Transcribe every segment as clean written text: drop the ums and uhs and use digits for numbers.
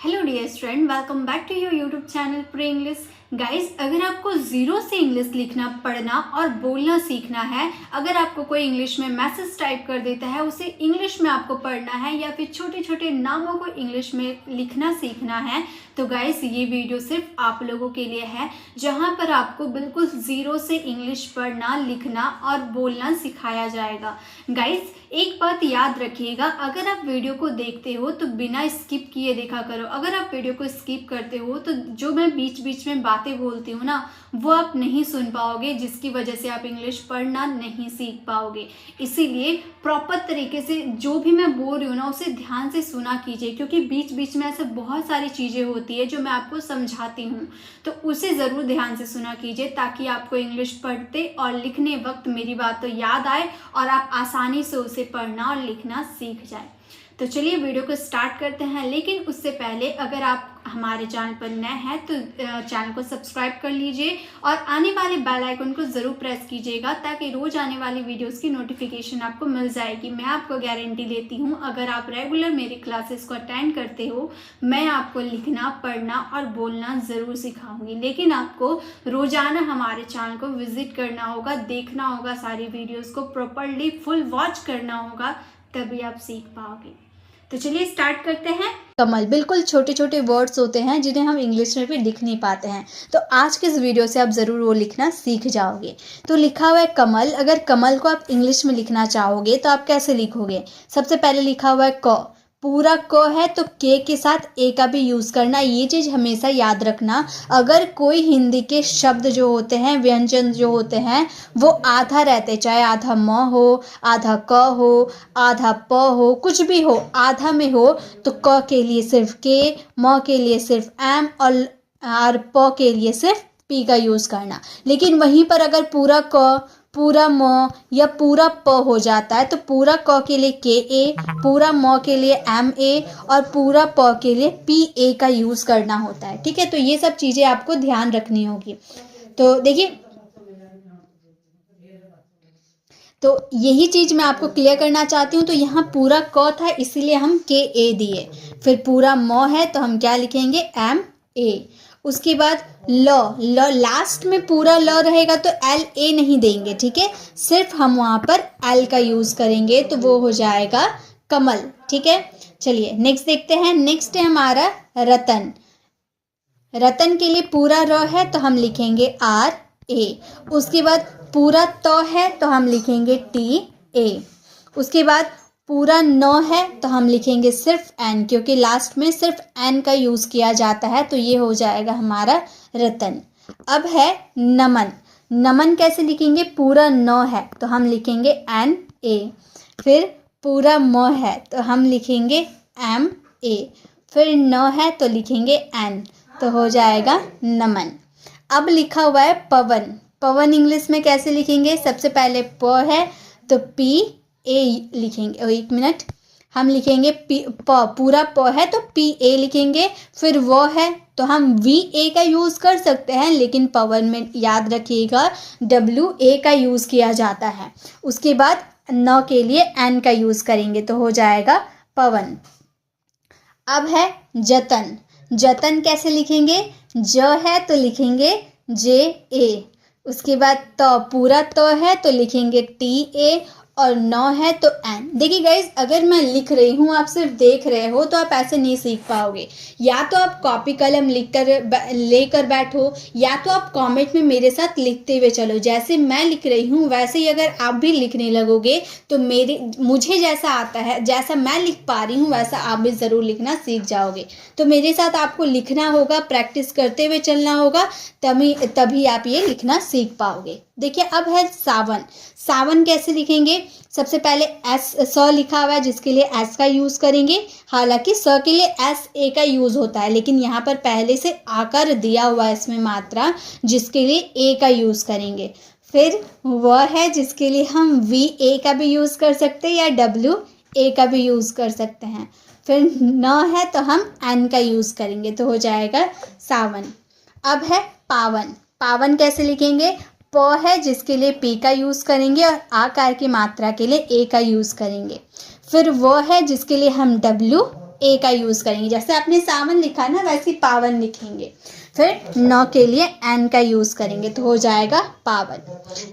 Hello dear student, welcome back to your YouTube channel pray English. Guys, अगर आपको zero से English लिखना, पढ़ना और बोलना सीखना है, अगर आपको कोई इंग्लिश में मैसेज टाइप कर देता है, उसे इंग्लिश में आपको पढ़ना है, या फिर छोटे छोटे नामों को इंग्लिश में लिखना सीखना है, तो गाइस ये वीडियो सिर्फ आप लोगों के लिए है, जहां पर आपको बिल्कुल जीरो से इंग्लिश पढ़ना, लिखना और बोलना सिखाया जाएगा। गाइस एक बात याद रखिएगा, अगर आप वीडियो को देखते हो तो बिना स्किप किए देखा करो। अगर आप वीडियो को स्किप करते हो तो जो मैं बीच बीच में बातें बोलती हूँ ना, वो आप नहीं सुन पाओगे, जिसकी वजह से आप इंग्लिश पढ़ना नहीं सीख पाओगे। इसीलिए प्रॉपर तरीके से जो भी मैं बोल रही हूँ ना, उसे ध्यान से सुना कीजिए, क्योंकि बीच बीच में ऐसे बहुत सारी चीज़ें होती है जो मैं आपको समझाती हूँ, तो उसे ज़रूर ध्यान से सुना कीजिए, ताकि आपको इंग्लिश पढ़ते और लिखने वक्त मेरी बात तो याद आए और आप आसानी से उसे पढ़ना और लिखना सीख जाए। तो चलिए वीडियो को स्टार्ट करते हैं, लेकिन उससे पहले अगर आप हमारे चैनल पर नए हैं तो चैनल को सब्सक्राइब कर लीजिए और आने वाले बेल आइकन को ज़रूर प्रेस कीजिएगा, ताकि रोज़ आने वाली वीडियोस की नोटिफिकेशन आपको मिल जाएगी। मैं आपको गारंटी देती हूँ, अगर आप रेगुलर मेरी क्लासेस को अटेंड करते हो, मैं आपको लिखना, पढ़ना और बोलना ज़रूर सिखाऊंगी। लेकिन आपको रोज़ाना हमारे चैनल को विजिट करना होगा, देखना होगा, सारी वीडियोज़ को प्रॉपरली फुल वॉच करना होगा, तभी आप सीख पाओगे। तो चलिए स्टार्ट करते हैं। कमल, बिल्कुल छोटे छोटे वर्ड्स होते हैं जिन्हें हम इंग्लिश में भी लिख नहीं पाते हैं, तो आज के इस वीडियो से आप ज़रूर वो लिखना सीख जाओगे। तो लिखा हुआ है कमल। अगर कमल को आप इंग्लिश में लिखना चाहोगे तो आप कैसे लिखोगे? सबसे पहले लिखा हुआ है क। पूरा क है तो के साथ ए का भी यूज़ करना, ये चीज़ हमेशा याद रखना। अगर कोई हिंदी के शब्द जो होते हैं, व्यंजन जो होते हैं, वो आधा रहते, चाहे आधा म हो, आधा क हो, आधा प हो, कुछ भी हो, आधा में हो, तो क के लिए सिर्फ के, म के लिए सिर्फ एम और प के लिए सिर्फ पी का यूज़ करना। लेकिन वहीं पर अगर पूरा क, पूरा म या पूरा प हो जाता है, तो पूरा क के लिए के ए, पूरा म के लिए एम ए और पूरा प के लिए पी ए का यूज़ करना होता है। ठीक है, तो ये सब चीज़ें आपको ध्यान रखनी होगी। तो देखिए, तो यही चीज़ मैं आपको क्लियर करना चाहती हूँ। तो यहाँ पूरा क था, इसीलिए हम के ए दिए। फिर पूरा म है तो हम क्या लिखेंगे? M A. उसके बाद ल लास्ट में पूरा ल रहेगा तो एल ए नहीं देंगे, ठीक है, सिर्फ हम वहाँ पर एल का यूज़ करेंगे, तो वो हो जाएगा कमल। ठीक है, चलिए नेक्स्ट देखते हैं। नेक्स्ट है हमारा रतन। रतन के लिए पूरा र है तो हम लिखेंगे आर ए। उसके बाद पूरा त है तो हम लिखेंगे टी ए। उसके बाद पूरा न है तो हम लिखेंगे सिर्फ एन, क्योंकि लास्ट में सिर्फ एन का यूज़ किया जाता है, तो ये हो जाएगा हमारा रतन। अब है नमन। नमन कैसे लिखेंगे? पूरा न है तो हम लिखेंगे एन ए। फिर पूरा म है तो हम लिखेंगे एम ए। फिर न है तो लिखेंगे एन, तो हो जाएगा नमन। अब लिखा हुआ है पवन। पवन इंग्लिश में कैसे लिखेंगे? सबसे पहले प है तो पी ए लिखेंगे। एक मिनट, हम लिखेंगे पूरा प है तो पी ए लिखेंगे। फिर वो है तो हम वी ए का यूज़ कर सकते हैं, लेकिन पवन में याद रखिएगा डब्ल्यू ए का यूज़ किया जाता है। उसके बाद न के लिए एन का यूज़ करेंगे, तो हो जाएगा पवन। अब है जतन। जतन कैसे लिखेंगे? ज है तो लिखेंगे जे ए। उसके बाद तो पूरा तो है तो लिखेंगे टी ए, और न है तो एन। देखिए गाइज, अगर मैं लिख रही हूँ, आप सिर्फ देख रहे हो, तो आप ऐसे नहीं सीख पाओगे। या तो आप कॉपी कलम लेकर बैठो, या तो आप कमेंट में मेरे साथ लिखते हुए चलो। जैसे मैं लिख रही हूँ वैसे ही अगर आप भी लिखने लगोगे तो मुझे जैसा आता है, जैसा मैं लिख पा रही हूँ, वैसा आप भी ज़रूर लिखना सीख जाओगे। तो मेरे साथ आपको लिखना होगा, प्रैक्टिस करते हुए चलना होगा, तभी आप ये लिखना सीख पाओगे। देखिए, अब है सावन। सावन कैसे लिखेंगे? सबसे पहले स लिखा हुआ है, जिसके लिए एस का यूज़ करेंगे। हालांकि स के लिए एस ए का यूज़ होता है, लेकिन यहाँ पर पहले से आकर दिया हुआ है इसमें मात्रा, जिसके लिए ए का यूज़ करेंगे। फिर वह है जिसके लिए हम वी ए का भी यूज़ कर सकते हैं या डब्ल्यू ए का भी यूज़ कर सकते हैं। फिर न है तो हम एन का यूज़ करेंगे, तो हो जाएगा सावन। अब है पावन। पावन कैसे लिखेंगे? प है जिसके लिए पी का यूज़ करेंगे और आकार की मात्रा के लिए ए का यूज़ करेंगे। फिर वो है जिसके लिए हम डब्ल्यू ए का यूज़ करेंगे। जैसे आपने सावन लिखा ना वैसे ही पावन लिखेंगे। फिर नौ के लिए एन का यूज़ करेंगे तो हो जाएगा पावन।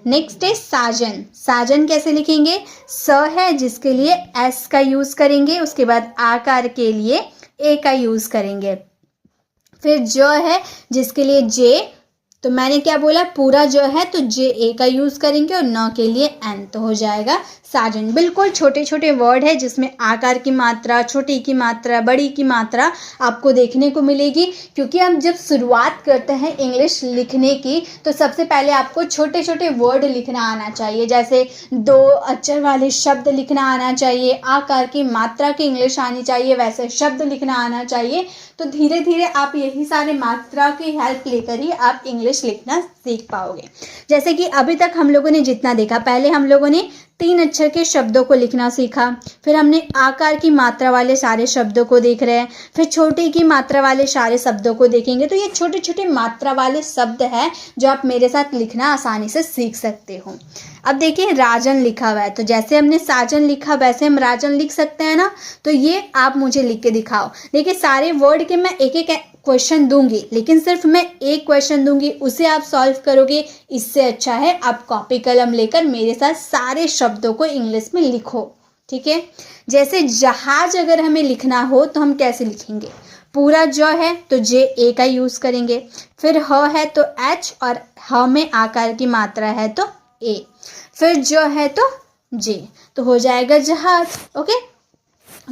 नेक्स्ट है साजन। साजन कैसे लिखेंगे? स है जिसके लिए एस का यूज़ करेंगे, उसके बाद आकार के लिए ए का यूज़ करेंगे। फिर ज है जिसके लिए जे, तो मैंने क्या बोला, पूरा जो है तो जे ए का यूज़ करेंगे और न के लिए एन, तो हो जाएगा साजन। बिल्कुल छोटे छोटे वर्ड है जिसमें आकार की मात्रा, छोटी की मात्रा, बड़ी की मात्रा आपको देखने को मिलेगी। क्योंकि हम जब शुरुआत करते हैं इंग्लिश लिखने की तो सबसे पहले आपको छोटे छोटे वर्ड लिखना आना चाहिए। जैसे 2 अक्षर वाले शब्द लिखना आना चाहिए, आकार की मात्रा की इंग्लिश आनी चाहिए, वैसे शब्द लिखना आना चाहिए। तो धीरे धीरे आप यही सारे मात्रा की हेल्प लेकर ही आप इंग्लिश लिखना सीख पाओगे। जैसे कि अभी तक हम लोगों ने जितना देखा, पहले हम लोगों ने 3 अक्षर के शब्दों को लिखना सीखा, फिर हमने आकार की मात्रा वाले सारे शब्दों को देख रहे हैं, फिर छोटी की मात्रा वाले सारे शब्दों को देखेंगे। तो ये छोटे छोटे मात्रा वाले शब्द हैं जो आप मेरे साथ लिखना आसानी से सीख सकते हो। अब देखिए राजन लिखा हुआ है, तो जैसे हमने साजन लिखा वैसे हम राजन लिख सकते हैं ना। तो ये आप मुझे लिख के दिखाओ। देखिए सारे वर्ड के मैं एक एक क्वेश्चन दूंगी, लेकिन सिर्फ मैं एक क्वेश्चन दूंगी, उसे आप सॉल्व करोगे। इससे अच्छा है आप कॉपी कलम लेकर मेरे साथ सारे शब्दों को इंग्लिश में लिखो, ठीक है। जैसे जहाज अगर हमें लिखना हो तो हम कैसे लिखेंगे? पूरा ज है तो जे ए का यूज़ करेंगे, फिर ह है तो एच और ह में आकार की मात्रा है तो ए, फिर ज है तो जे, तो हो जाएगा जहाज। ओके,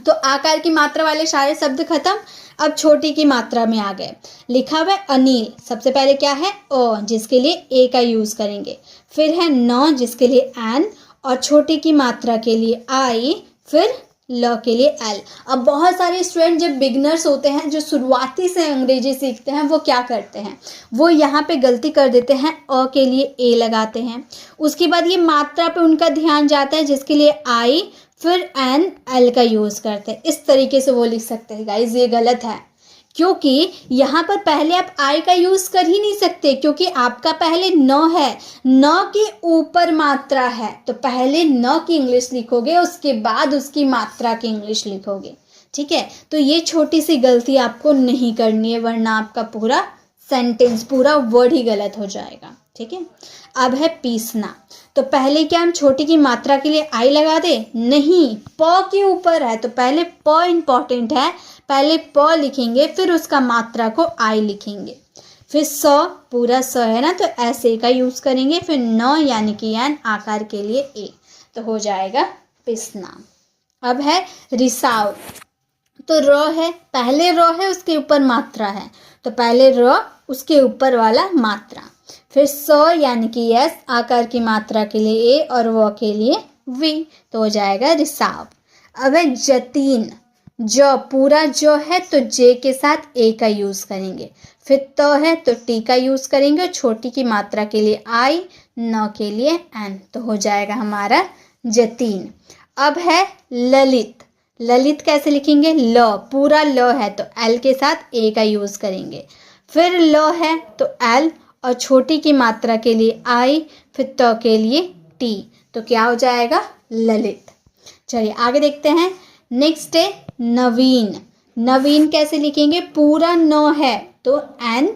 तो आकार की मात्रा वाले सारे शब्द खत्म। अब छोटी की मात्रा में आ गए। लिखा हुआ है अनिल, सबसे पहले क्या है अ, जिसके लिए ए का यूज़ करेंगे, फिर है न जिसके लिए एन, और छोटी की मात्रा के लिए आई, फिर ल के लिए एल। अब बहुत सारे स्टूडेंट जब बिगनर्स होते हैं, जो शुरुआती से अंग्रेजी सीखते हैं, वो क्या करते हैं, वो यहाँ पे गलती कर देते हैं, अ के लिए ए लगाते हैं। उसके बाद ये मात्रा पे उनका ध्यान जाता है जिसके लिए आई, फिर एन एल का यूज़ करते हैं। इस तरीके से वो लिख सकते हैं। गाइज ये गलत है, क्योंकि यहाँ पर पहले आप आई का यूज़ कर ही नहीं सकते, क्योंकि आपका पहले न है, न के ऊपर मात्रा है, तो पहले न की इंग्लिश लिखोगे, उसके बाद उसकी मात्रा की इंग्लिश लिखोगे, ठीक है। तो ये छोटी सी गलती आपको नहीं करनी है, वरना आपका पूरा सेंटेंस, पूरा वर्ड ही गलत हो जाएगा, ठीक है। अब है पीसना, तो पहले क्या हम छोटी की मात्रा के लिए आई लगा दे? नहीं, प के ऊपर है तो पहले प इंपॉर्टेंट है, पहले प लिखेंगे, फिर उसका मात्रा को आई लिखेंगे। फिर स, पूरा स है ना तो एस ए का यूज़ करेंगे, फिर न यानी कि एन, आकार के लिए ए, तो हो जाएगा पिसना। अब है रिसाव, तो र है, पहले र है उसके ऊपर मात्रा है, तो पहले र उसके ऊपर वाला मात्रा, फिर स यानी कि यस, आकार की मात्रा के लिए ए और व के लिए वी, तो हो जाएगा रिसाव। अब है जतीन, ज पूरा ज है तो जे के साथ ए का यूज़ करेंगे, फिर त है तो टी का यूज़ करेंगे, और छोटी की मात्रा के लिए आई, न के लिए एन, तो हो जाएगा हमारा जतीन। अब है ललित, ललित कैसे लिखेंगे? ल, पूरा ल है तो एल के साथ ए का यूज़ करेंगे, फिर ल है तो एल, और छोटी की मात्रा के लिए आई, फिर त के लिए टी, तो क्या हो जाएगा? ललित। चलिए आगे देखते हैं। नेक्स्ट है नवीन, नवीन कैसे लिखेंगे? पूरा न है तो एन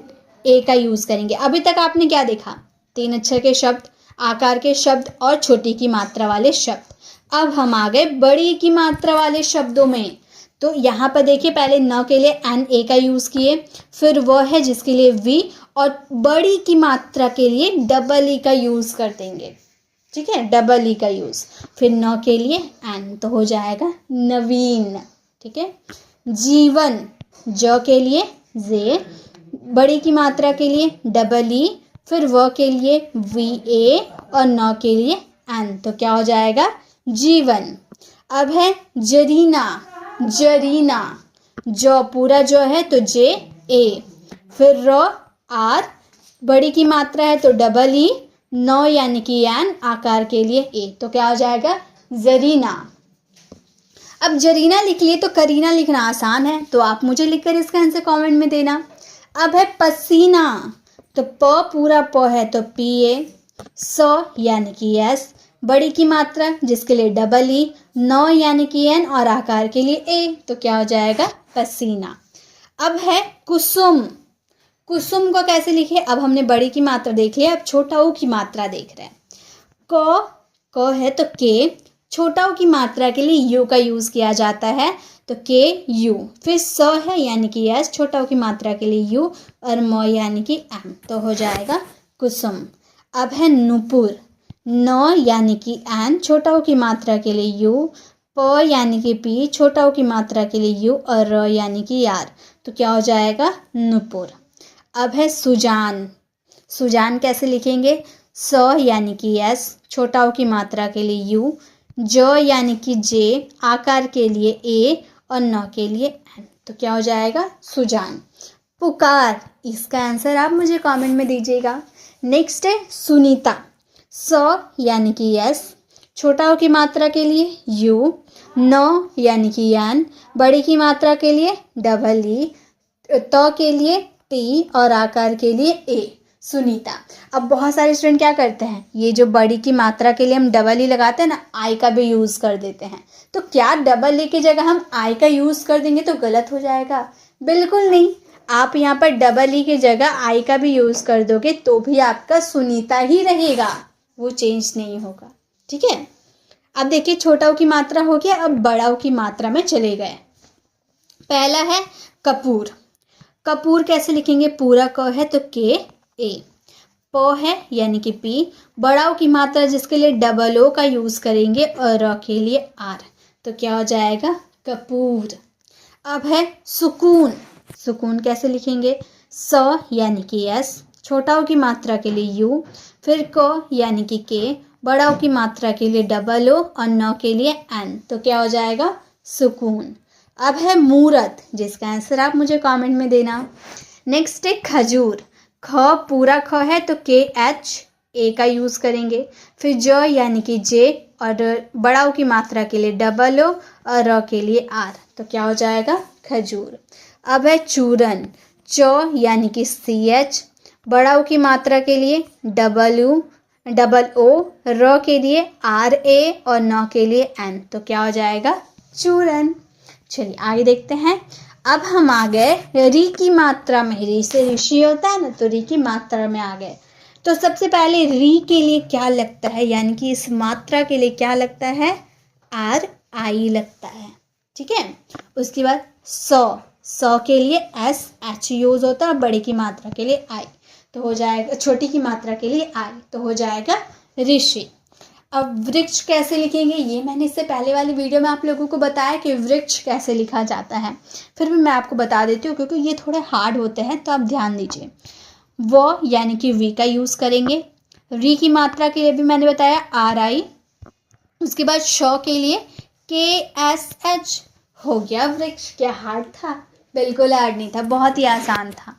ए का यूज़ करेंगे। अभी तक आपने क्या देखा? 3 अक्षर के शब्द, आकार के शब्द और छोटी की मात्रा वाले शब्द। अब हम आ गए बड़ी की मात्रा वाले शब्दों में, तो यहाँ पर देखिए पहले न के लिए एन ए का यूज़ किए, फिर वह है जिसके लिए वी, और बड़ी की मात्रा के लिए डबल ई का यूज़ कर देंगे, ठीक है, डबल ई का यूज़, फिर न के लिए एन, तो हो जाएगा नवीन, ठीक है। जीवन, ज के लिए जे, बड़ी की मात्रा के लिए डबल ई, फिर व के लिए वी ए, और न के लिए एन, तो क्या हो जाएगा? जीवन। अब है जरीना, जरीना, ज पूरा जो है तो जे ए, फिर र आर, बड़ी की मात्रा है तो डबल ई, न यानी कि एन, आकार के लिए ए, तो क्या हो जाएगा? जरीना। अब जरीना लिख लिए तो करीना लिखना आसान है, तो आप मुझे लिखकर इसका आंसर कमेंट में देना। अब है पसीना, तो प पूरा प है तो पी ए, स यानी कि एस, बड़ी की मात्रा जिसके लिए डबल ई, नौ यानी कि एन और आकार के लिए ए, तो क्या हो जाएगा पसीना। अब है कुसुम। कुसुम को कैसे लिखे? अब हमने बड़ी की मात्रा देख लिया, अब छोटा ऊ की मात्रा देख रहे हैं। क है तो के, छोटा ऊ की मात्रा के लिए यू का यूज किया जाता है तो के यू। फिर स है यानी कि एस, छोटा ऊ की मात्रा के लिए यू, और म यानी कि एम, तो हो जाएगा कुसुम। अब है नुपुर। न यानी कि एन, छोटा ऊ की मात्रा के लिए यू, प यानी कि पी, छोटा ऊ की मात्रा के लिए यू, और र यानी कि यार, तो क्या हो जाएगा नुपुर। अब है सुजान। सुजान कैसे लिखेंगे? स यानी कि एस, छोटा ऊ की मात्रा के लिए यू, ज यानी कि जे, आकार के लिए ए, और न के लिए एन, तो क्या हो जाएगा सुजान। पुकार, इसका आंसर आप मुझे कमेंट में दीजिएगा। नेक्स्ट है सुनीता। स यानी कि एस, छोटा ऊ की मात्रा के लिए यू, न यानी कि एन, बड़ी की मात्रा के लिए डबल ई, त के लिए टी, और आकार के लिए ए, सुनीता। अब बहुत सारे स्टूडेंट क्या करते हैं, ये जो बड़ी की मात्रा के लिए हम डबल ई लगाते हैं ना, आई का भी यूज़ कर देते हैं। तो क्या डबल ई की जगह हम आई का यूज़ कर देंगे तो गलत हो जाएगा? बिल्कुल नहीं। आप यहाँ पर डबल ई की जगह आई का भी यूज़ कर दोगे तो भी आपका सुनीता ही रहेगा, वो चेंज नहीं होगा। ठीक है। अब देखिए छोटा ऊ की मात्रा हो गया, अब बड़ा ऊ की मात्रा में चले गए। पहला है कपूर। कपूर कैसे लिखेंगे? पूरा क है तो के ए, प है यानी कि पी, बड़ा ऊ की मात्रा जिसके लिए डबल ओ का यूज़ करेंगे, और र के लिए आर, तो क्या हो जाएगा कपूर। अब है सुकून। सुकून कैसे लिखेंगे? स यानी कि एस, छोटा ऊ की मात्रा के लिए यू, फिर क यानी कि के, बड़ा ऊ की मात्रा के लिए डबल ओ, और न के लिए एन, तो क्या हो जाएगा सुकून। अब है मूरत, जिसका आंसर आप मुझे कमेंट में देना। नेक्स्ट है खजूर। ख पूरा ख है तो के एच, ए का यूज़ करेंगे, फिर ज यानी कि जे, और बड़ा ऊ की मात्रा के लिए डबल ओ, और र के लिए आर, तो क्या हो जाएगा खजूर। अब है चूरन। च यानी कि सी एच, बड़ा ऊ की मात्रा के लिए डबल ओ, र के लिए आर ए, और न के लिए एन, तो क्या हो जाएगा चूरन। चलिए आगे देखते हैं। अब हम आ गए री की मात्रा में। री से ऋषि होता है ना, तो री की मात्रा में आ गए। तो सबसे पहले री के लिए क्या लगता है, यानी कि इस मात्रा के लिए क्या लगता है? आर आई लगता है। ठीक है। उसके बाद सौ के लिए एस एच यूज होता है, बड़े की मात्रा के लिए आई, तो हो जाएगा, छोटी की मात्रा के लिए आई, तो हो जाएगा ऋषि। अब वृक्ष कैसे लिखेंगे? ये मैंने इससे पहले वाली वीडियो में आप लोगों को बताया कि वृक्ष कैसे लिखा जाता है, फिर भी मैं आपको बता देती हूँ क्योंकि ये थोड़े हार्ड होते हैं, तो आप ध्यान दीजिए। वो यानी कि वी का यूज़ करेंगे। री की मात्रा के लिए भी मैंने बताया आर आई। उसके बाद श के लिए के एस एच, हो गया वृक्ष। क्या हार्ड था? बिल्कुल हार्ड नहीं था, बहुत ही आसान था।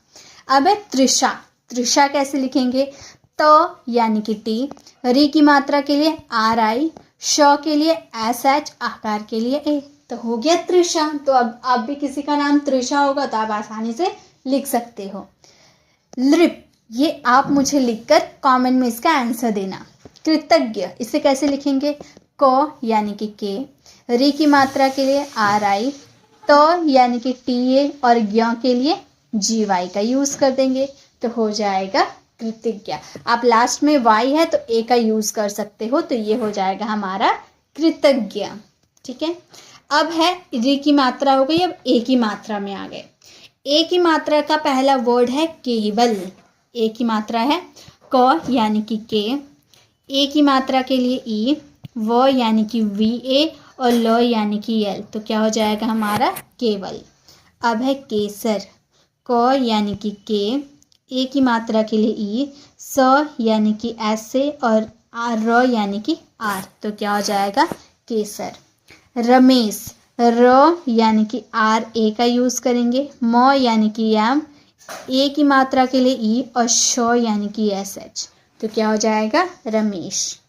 अब है तृषा। तृषा कैसे लिखेंगे? त यानी कि टी, री की मात्रा के लिए आर आई, श के लिए एस एच, आकार के लिए ए, तो हो गया तृषा। तो अब आप भी किसी का नाम तृषा होगा तो आप आसानी से लिख सकते हो। लृप, ये आप मुझे लिखकर कमेंट में इसका आंसर देना। कृतज्ञ, इसे कैसे लिखेंगे? क यानी कि के, री की मात्रा के लिए आर आई, त यानी कि टी ए, और ज्ञ के लिए जी वाई का यूज़ कर देंगे, तो हो जाएगा कृतज्ञ। आप लास्ट में वाई है तो ए का यूज़ कर सकते हो, तो ये हो जाएगा हमारा कृतज्ञ। ठीक है। अब है री की मात्रा हो गई, अब ए की मात्रा में आ गए। ए की मात्रा का पहला वर्ड है केवल। ए की मात्रा है क यानी कि के, ए की मात्रा के लिए ई, व यानी कि वी ए, और ल यानी कि एल, तो क्या हो जाएगा हमारा केवल। अब है केसर। क यानी कि के, ए की मात्रा के लिए ई, स यानी कि एस से, और र यानी कि आर, तो क्या हो जाएगा केसर। रमेश। र यानी कि आर ए का यूज़ करेंगे, म यानी कि एम, ए की मात्रा के लिए ई, और श यानी कि एस एच, तो क्या हो जाएगा रमेश।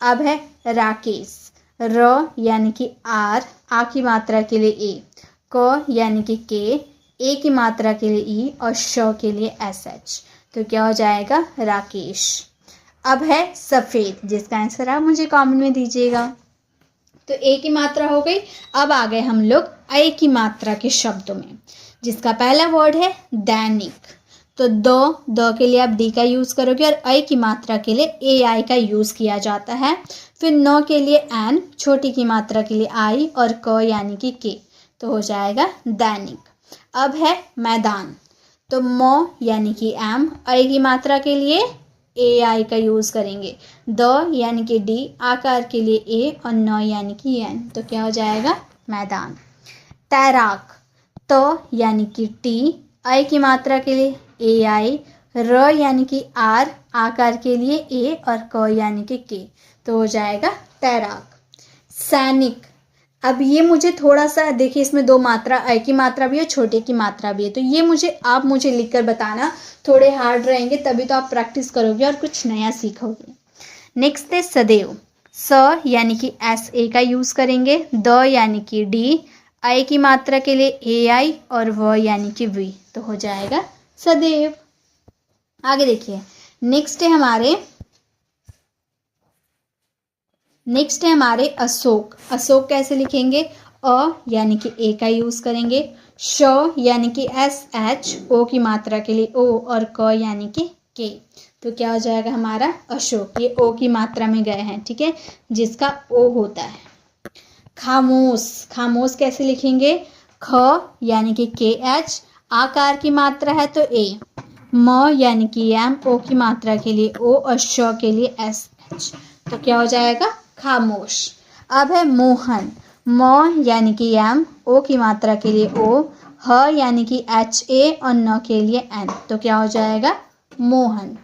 अब है राकेश। र यानी कि आर, आ की मात्रा के लिए ए, क यानी कि के, ए की मात्रा के लिए ई, और श के लिए एस एच, तो क्या हो जाएगा राकेश। अब है सफ़ेद, जिसका आंसर आप मुझे कमेंट में दीजिएगा। तो ए की मात्रा हो गई। अब आ गए हम लोग ए की मात्रा के शब्दों में, जिसका पहला वर्ड है दैनिक। तो द के लिए आप डी का यूज़ करोगे और ए की मात्रा के लिए ए आई का यूज़ किया जाता है। फिर न के लिए एन, छोटी की मात्रा के लिए आई और क यानी कि के, तो हो जाएगा दैनिक। अब है मैदान। तो म यानी कि एम, ए की मात्रा के लिए ए आई का यूज़ करेंगे। द यानी कि डी, आकार के लिए ए और न यानी कि एन, तो क्या हो जाएगा मैदान। तैराक। त यानी कि टी, आई की मात्रा के लिए ए आई, र यानी कि आर, आकार के लिए ए और क यानी कि के, तो हो जाएगा तैराक। सैनिक। अब ये मुझे थोड़ा सा देखिए, इसमें दो मात्रा, आई की मात्रा भी है, छोटे की मात्रा भी है, तो ये मुझे लिखकर बताना, थोड़े हार्ड रहेंगे, तभी तो आप प्रैक्टिस करोगे और कुछ नया सीखोगे। नेक्स्ट है सदैव। स यानी कि एस ए का यूज़ करेंगे। द यानी कि डी, आई की मात्रा के लिए ए आई और व यानी कि वी, तो हो जाएगा सदैव। आगे देखिए, नेक्स्ट है हमारे अशोक। अशोक कैसे लिखेंगे? अ यानी कि ए का यूज़ करेंगे। श यानी कि एस एच, ओ की मात्रा के लिए ओ और क यानी कि के, तो क्या हो जाएगा हमारा अशोक। ये ओ की मात्रा में गए हैं, ठीक है, जिसका ओ होता है। खामोश। खामोश कैसे लिखेंगे? ख यानी कि के एच, आकार की मात्रा है तो ए, म यानी कि एम, ओ की मात्रा के लिए ओ और श के लिए एस एच, तो क्या हो जाएगा खामोश। अब है मोहन। म यानी कि एम, ओ की मात्रा के लिए ओ, ह यानी कि एच ए और न के लिए एन, तो क्या हो जाएगा मोहन।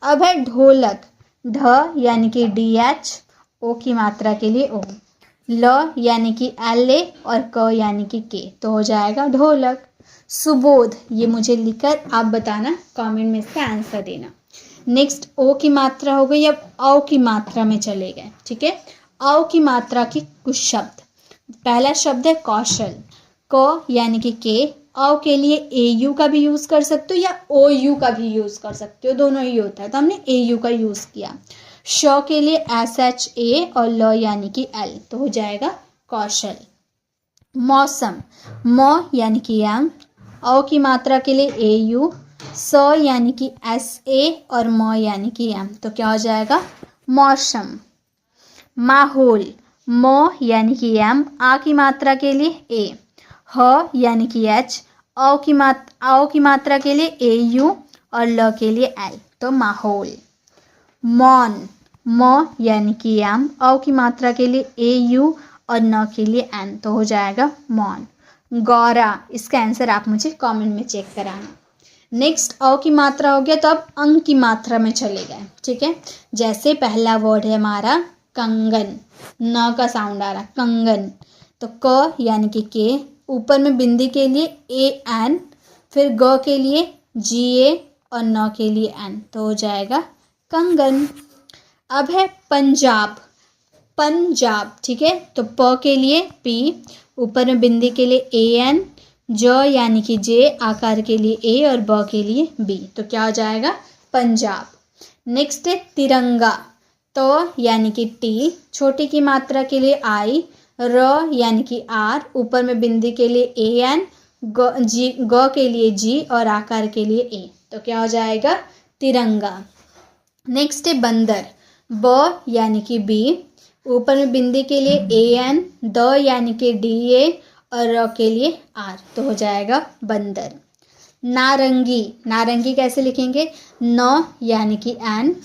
अब है ढोलक। ढ यानी कि डी एच, ओ की मात्रा के लिए ओ, ल यानी कि एल ए और क यानी कि के, तो हो जाएगा ढोलक। सुबोध, ये मुझे लिखकर आप बताना, कमेंट में इसका आंसर देना। नेक्स्ट ओ की मात्रा हो गई, अब औ की मात्रा में चले गए, ठीक है। औ की मात्रा के कुछ शब्द। पहला शब्द है कौशल। क यानी कि के, औ के लिए ए यू का भी यूज़ कर सकते हो या ओ यू का भी यूज़ कर सकते हो, दोनों ही होता है, तो हमने ए यू का यूज़ किया। श के लिए एस एच ए और ल यानी कि एल, तो हो जाएगा कौशल। मौसम। म यानी कि एम, औ की मात्रा के लिए ए यू, स यानी कि एस ए और म यानी कि एम, तो क्या हो जाएगा मौसम। माहौल। म यानी कि एम, आ की मात्रा के लिए ए, ह यानी कि एच, औ की मात्रा के लिए ए यू और ल के लिए एल, तो माहौल। मौन। म यानी कि एम, औ की मात्रा के लिए ए यू और न के लिए एन, तो हो जाएगा मौन। गौरा, इसका आंसर आप मुझे कमेंट में चेक कराना। नेक्स्ट औ की मात्रा हो गया, तो अब अंग की मात्रा में चले गए, ठीक है। जैसे पहला वर्ड है हमारा कंगन, न का साउंड आ रहा, कंगन, तो क यानी कि के, ऊपर में बिंदी के लिए ए एन, फिर ग के लिए जी ए और न के लिए एन, तो हो जाएगा कंगन। अब है पंजाब। पंजाब, ठीक है, तो प के लिए पी, ऊपर में बिंदी के लिए ए एन, ज यानी कि जे, आकार के लिए ए और ब के लिए बी, तो क्या हो जाएगा पंजाब। नेक्स्ट है तिरंगा। तो यानी कि टी, छोटी की मात्रा के लिए आई, र यानी कि आर, ऊपर में बिंदी के लिए ए एन, ग के लिए जी और आकार के लिए ए, तो क्या हो जाएगा तिरंगा। नेक्स्ट है बंदर। ब यानी कि बी, ऊपर में बिंदी के लिए ए एन, द यानी कि डी ए और र के लिए आर, तो हो जाएगा बंदर। नारंगी। नारंगी कैसे लिखेंगे? न यानी कि एन,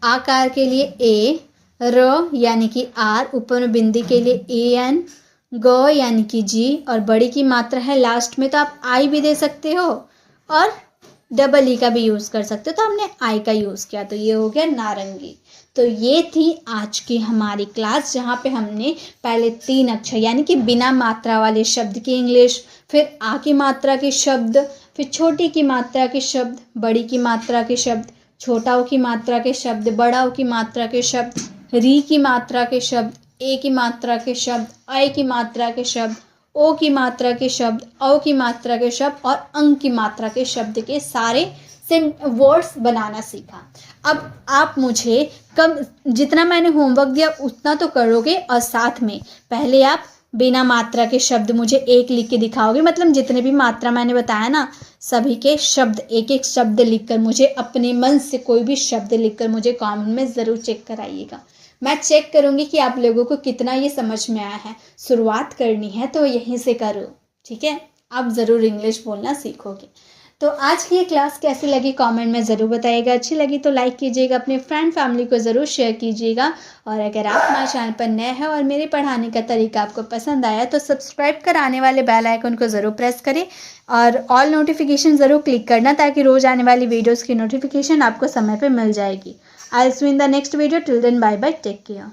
आकार के लिए ए, र यानी कि आर, ऊपर में बिंदी के लिए ए एन, ग यानी कि जी और बड़ी की मात्रा है लास्ट में, तो आप आई भी दे सकते हो और डबल ई का भी यूज़ कर सकते हो, तो हमने आई का यूज़ किया, तो ये हो गया नारंगी। तो ये थी आज की हमारी क्लास, जहाँ पे हमने पहले 3 अक्षर यानी कि बिना मात्रा वाले शब्द की इंग्लिश, फिर आ की मात्रा के शब्द, फिर छोटी की मात्रा के शब्द, बड़ी की मात्रा के शब्द, छोटा ओ की मात्रा के शब्द, बड़ा ओ की मात्रा के शब्द, री की मात्रा के शब्द, ए की मात्रा के शब्द, आई की मात्रा के शब्द, ओ की मात्रा के शब्द, औ की मात्रा के शब्द और अंग की मात्रा के शब्द के सारे वर्ड्स बनाना सीखा। अब आप मुझे कम जितना मैंने होमवर्क दिया उतना तो करोगे, और साथ में पहले आप बिना मात्रा के शब्द मुझे एक लिख के दिखाओगे, मतलब जितने भी मात्रा मैंने बताया ना सभी के शब्द, एक एक शब्द लिखकर मुझे अपने मन से कोई भी शब्द लिखकर मुझे कमेंट में ज़रूर चेक कराइएगा। मैं चेक करूँगी कि आप लोगों को कितना ये समझ में आया है। शुरुआत करनी है तो यहीं से करो, ठीक है। आप ज़रूर इंग्लिश बोलना सीखोगे। तो आज की ये क्लास कैसी लगी कमेंट में ज़रूर बताइएगा। अच्छी लगी तो लाइक कीजिएगा, अपने फ्रेंड फैमिली को ज़रूर शेयर कीजिएगा, और अगर आप हमारे चैनल पर नए हैं और मेरे पढ़ाने का तरीका आपको पसंद आया तो सब्सक्राइब कर आने वाले बेल आइकन को ज़रूर प्रेस करें और ऑल नोटिफिकेशन ज़रूर क्लिक करना, ताकि रोज़ आने वाली वीडियोज़ की नोटिफिकेशन आपको समय पर मिल जाएगी। I will see you in the next video. Till then bye bye, take care.